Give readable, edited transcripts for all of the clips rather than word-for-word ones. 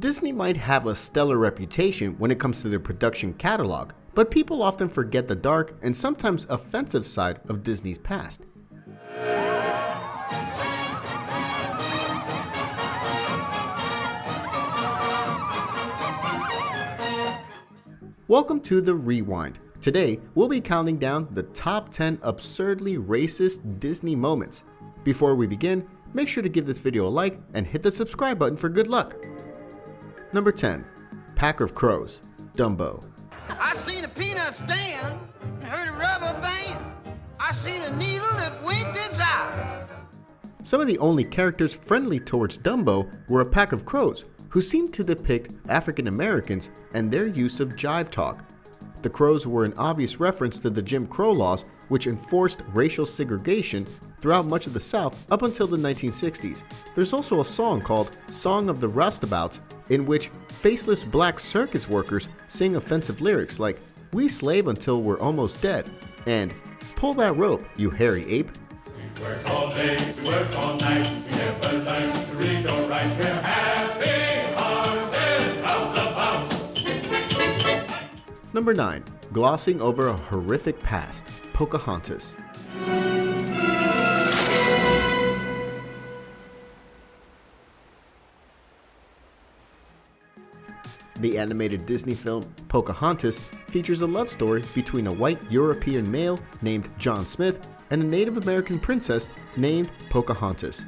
Disney might have a stellar reputation when it comes to their production catalog, but people often forget the dark and sometimes offensive side of Disney's past. Welcome to The Rewind. Today, we'll be counting down the top 10 absurdly racist Disney moments. Before we begin, make sure to give this video a like and hit the subscribe button for good luck. Number 10. Pack of Crows, Dumbo. I seen a peanut stand and heard a rubber band. I seen a needle that winked its eye. Some of the only characters friendly towards Dumbo were a pack of crows, who seemed to depict African Americans and their use of jive talk. The crows were an obvious reference to the Jim Crow laws, which enforced racial segregation throughout much of the South up until the 1960s. There's also a song called Song of the Roustabouts, in which faceless black circus workers sing offensive lyrics like, "We slave until we're almost dead," and "Pull that rope, you hairy ape." We work all day, we work all night, we never learn to read or write. We're happy-hearted roustabouts. Number 9. Glossing over a horrific past, Pocahontas. The animated Disney film Pocahontas features a love story between a white European male named John Smith and a Native American princess named Pocahontas.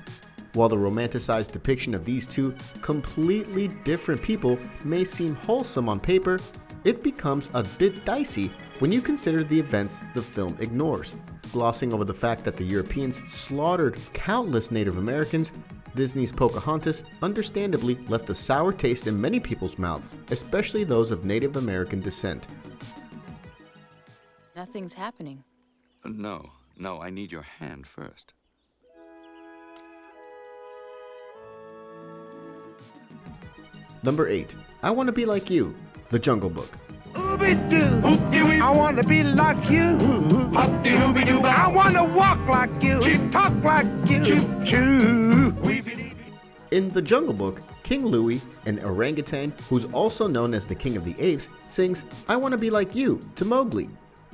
While the romanticized depiction of these two completely different people may seem wholesome on paper, it becomes a bit dicey when you consider the events the film ignores. Glossing over the fact that the Europeans slaughtered countless Native Americans, Disney's Pocahontas understandably left a sour taste in many people's mouths, especially those of Native American descent. Nothing's happening. No, I need your hand first. Number 8. I Want to Be Like You, The Jungle Book. Ooby-doo, I want to be like you. Hoop-de-ooby-doo, I want to walk like you, talk like you. Choo-choo. In The Jungle Book, King Louie, an orangutan who's also known as the King of the Apes, sings "I want to be like you" to Mowgli.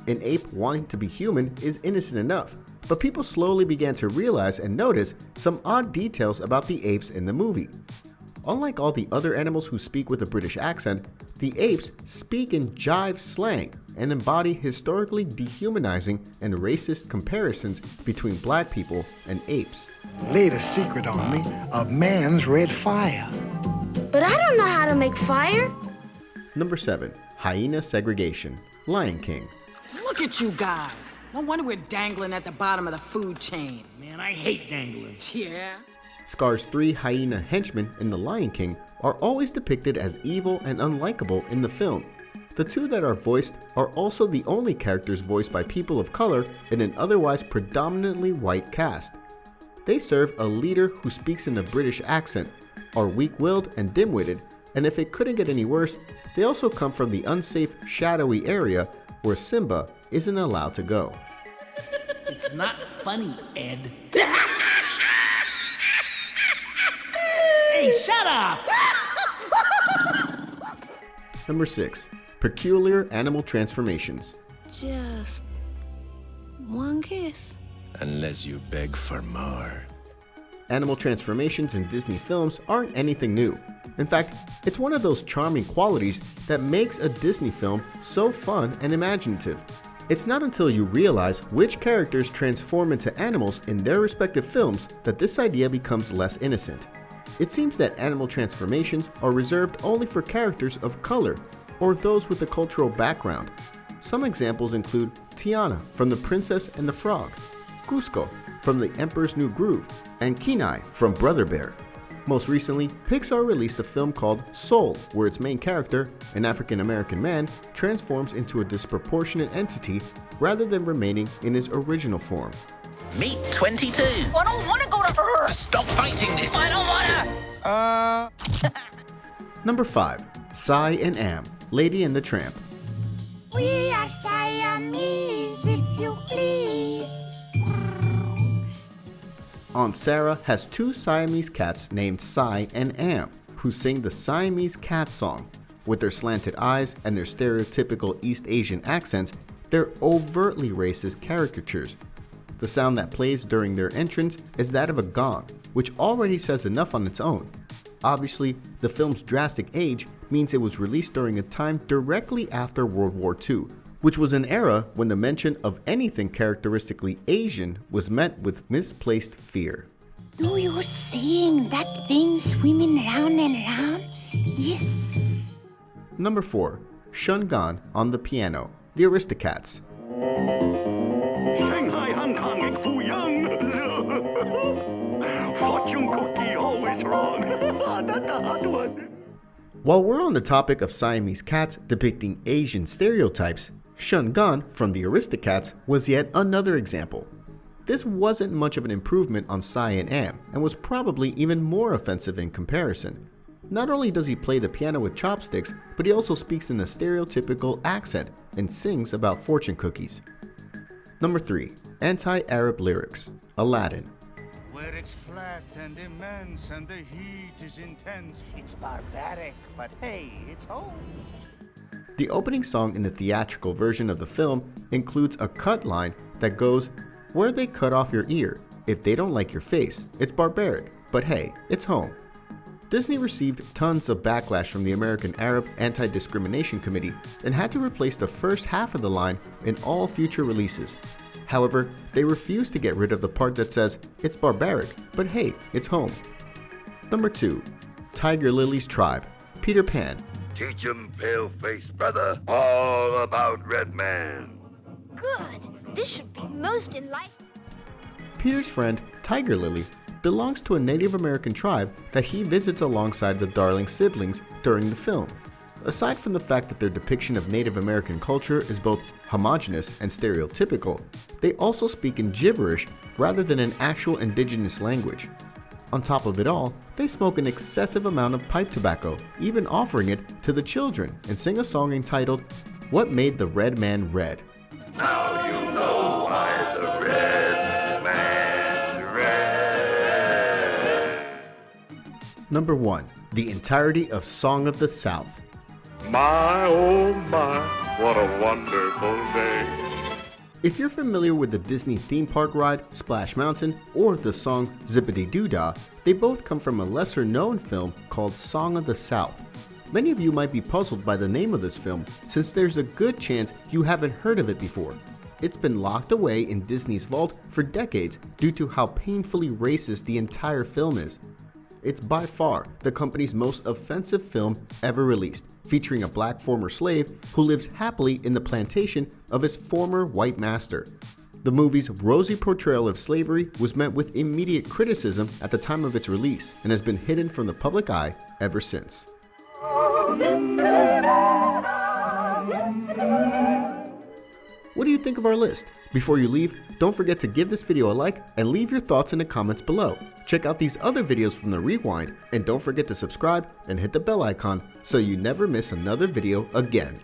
An ape wanting to be human is innocent enough, but people slowly began to realize and notice some odd details about the apes in the movie. Unlike all the other animals who speak with a British accent, the apes speak in jive slang and embody historically dehumanizing and racist comparisons between black people and apes. Laid a secret on me of man's red fire. But I don't know how to make fire. Number 7. Hyena segregation, Lion King. Look at you guys. No wonder we're dangling at the bottom of the food chain. Man, I hate dangling. Yeah? Scar's 3 hyena henchmen in The Lion King are always depicted as evil and unlikable in the film. The 2 that are voiced are also the only characters voiced by people of color in an otherwise predominantly white cast. They serve a leader who speaks in a British accent, are weak-willed and dim-witted, and if it couldn't get any worse, they also come from the unsafe, shadowy area where Simba isn't allowed to go. It's not funny, Ed. Hey, shut up! Number 6. Peculiar animal transformations. Just one kiss. Unless you beg for more. Animal transformations in Disney films aren't anything new. In fact, it's one of those charming qualities that makes a Disney film so fun and imaginative. It's not until you realize which characters transform into animals in their respective films that this idea becomes less innocent. It seems that animal transformations are reserved only for characters of color or those with a cultural background. Some examples include Tiana from The Princess and the Frog, Cusco from The Emperor's New Groove, and Kenai from Brother Bear. Most recently, Pixar released a film called Soul, where its main character, an African-American man, transforms into a disproportionate entity rather than remaining in his original form. Meet 22. I don't want to go to Earth. Stop fighting this. I don't want to. Number 5. Cy and Am, Lady and the Tramp. We are Siamese, if you please. Aunt Sarah has 2 Siamese cats named Cy and Am, who sing the Siamese cat song. With their slanted eyes and their stereotypical East Asian accents, they're overtly racist caricatures. The sound that plays during their entrance is that of a gong, which already says enough on its own. Obviously, the film's drastic age means it was released during a time directly after World War II, which was an era when the mention of anything characteristically Asian was met with misplaced fear. Do you seeing that thing swimming round and round? Yes. Number 4. SHUN on the piano, The Aristocats. Shanghai, Hong Kong, and Fuyang. Fortune cookie always wrong. Not the hot one. While we're on the topic of Siamese cats depicting Asian stereotypes, SHUN from the Aristocats was yet another example. This wasn't much of an improvement on Cyan Am and was probably even more offensive in comparison. Not only does he play the piano with chopsticks, but he also speaks in a stereotypical accent and sings about fortune cookies. Number 3. Anti-Arab lyrics, Aladdin. Where it's flat and immense and the heat is intense. It's barbaric, but hey, it's home. The opening song in the theatrical version of the film includes a cut line that goes, "Where they cut off your ear. If they don't like your face, it's barbaric, but hey, it's home." Disney received tons of backlash from the American Arab Anti-Discrimination Committee and had to replace the first half of the line in all future releases. However, they refused to get rid of the part that says, "It's barbaric, but hey, it's home." Number 2. Tiger Lily's Tribe, Peter Pan. Teach 'em, pale-faced brother, all about Red Man. Good. This should be most enlightening. Peter's friend, Tiger Lily, belongs to a Native American tribe that he visits alongside the Darling siblings during the film. Aside from the fact that their depiction of Native American culture is both homogeneous and stereotypical, they also speak in gibberish rather than an actual indigenous language. On top of it all, they smoke an excessive amount of pipe tobacco, even offering it to the children, and sing a song entitled, "What Made the Red Man Red?" Now you know why the Red Man's red. Number 1. The entirety of Song of the South. My, oh my, what a wonderful day. If you're familiar with the Disney theme park ride, Splash Mountain, or the song Zippity Doo Dah, they both come from a lesser known film called Song of the South. Many of you might be puzzled by the name of this film, since there's a good chance you haven't heard of it before. It's been locked away in Disney's vault for decades due to how painfully racist the entire film is. It's by far the company's most offensive film ever released, featuring a black former slave who lives happily in the plantation of his former white master. The movie's rosy portrayal of slavery was met with immediate criticism at the time of its release and has been hidden from the public eye ever since. What do you think of our list? Before you leave, don't forget to give this video a like and leave your thoughts in the comments below. Check out these other videos from the Rewind, and don't forget to subscribe and hit the bell icon so you never miss another video again.